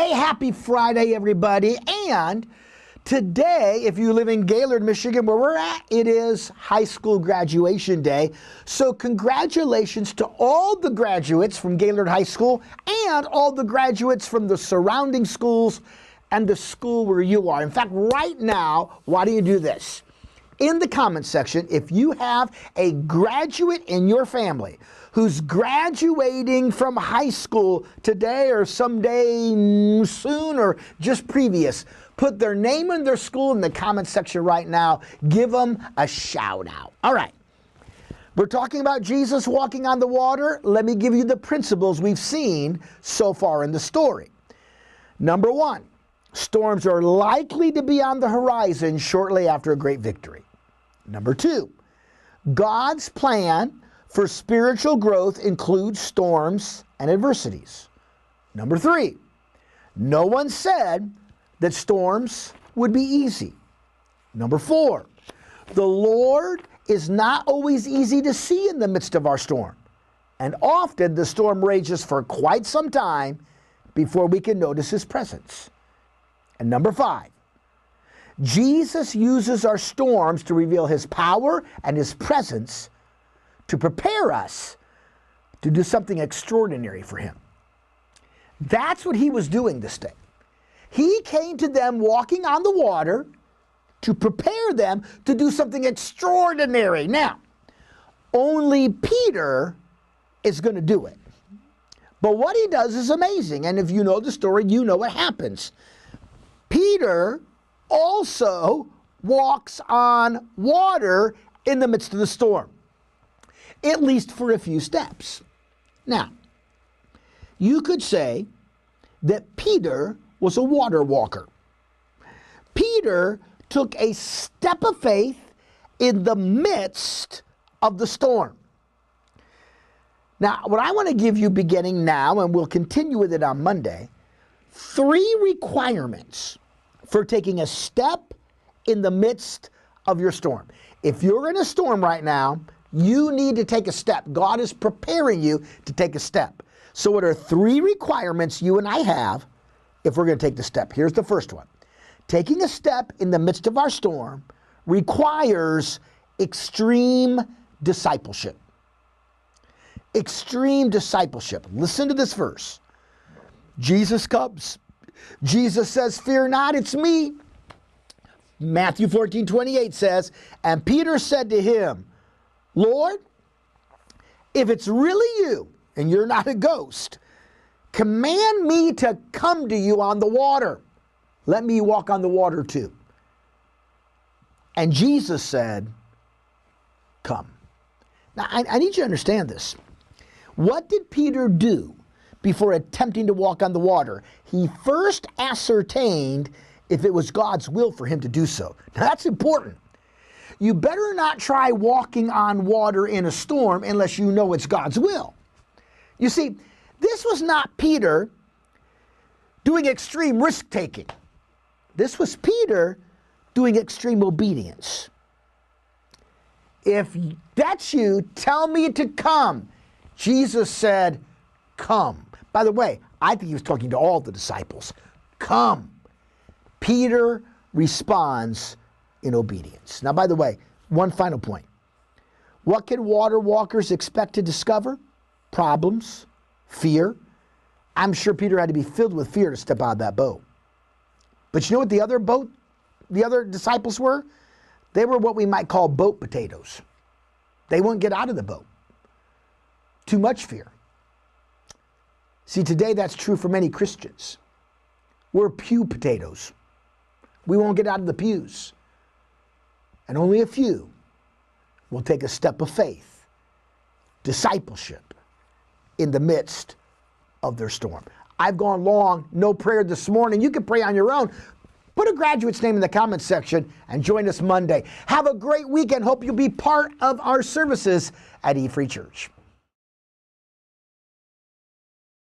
Hey, happy Friday, everybody. And today, if you live in Gaylord, Michigan, where we're at, it is high school graduation day. So congratulations to all the graduates from Gaylord High School and all the graduates from the surrounding schools and the school where you are. In fact, right now, why don't you do this? In the comments section, if you have a graduate in your family who's graduating from high school today or someday soon or just previous, put their name and their school in the comments section right now. Give them a shout out. All right. We're talking about Jesus walking on the water. Let me give you the principles we've seen so far in the story. Number one, storms are likely to be on the horizon shortly after a great victory. Number two, God's plan for spiritual growth includes storms and adversities. Number three, no one said that storms would be easy. Number four, the Lord is not always easy to see in the midst of our storm. And often the storm rages for quite some time before we can notice His presence. And number five, Jesus uses our storms to reveal His power and His presence to prepare us to do something extraordinary for Him. That's what He was doing this day. He came to them walking on the water to prepare them to do something extraordinary. Now, only Peter is going to do it. But what he does is amazing. And if you know the story, you know what happens. Peter also walks on water in the midst of the storm, at least for a few steps. Now, you could say that Peter was a water walker. Peter took a step of faith in the midst of the storm. Now, what I want to give you beginning now, and we'll continue with it on Monday, 3 requirements for taking a step in the midst of your storm. If you're in a storm right now, you need to take a step. God is preparing you to take a step. So what are 3 requirements you and I have if we're going to take the step? Here's the first one. Taking a step in the midst of our storm requires extreme discipleship. Extreme discipleship. Listen to this verse. Jesus comes. Jesus says, "Fear not, it's me." Matthew 14:28 says, "And Peter said to him, Lord, if it's really you and you're not a ghost, command me to come to you on the water. Let me walk on the water too." And Jesus said, "Come." Now, I need you to understand this. What did Peter do before attempting to walk on the water? He first ascertained if it was God's will for him to do so. Now, that's important. You better not try walking on water in a storm unless you know it's God's will. You see, this was not Peter doing extreme risk-taking. This was Peter doing extreme obedience. If that's you, tell me to come. Jesus said, "Come." By the way, I think he was talking to all the disciples. Come. Peter responds in obedience. Now, by the way, one final point. What can water walkers expect to discover? Problems, fear. I'm sure Peter had to be filled with fear to step out of that boat. But you know what the other disciples were? They were what we might call boat potatoes. They wouldn't get out of the boat. Too much fear. See, today that's true for many Christians. We're pew potatoes. We won't get out of the pews. And only a few will take a step of faith, discipleship, in the midst of their storm. I've gone long, no prayer this morning. You can pray on your own. Put a graduate's name in the comments section and join us Monday. Have a great weekend. Hope you'll be part of our services at E-Free Church.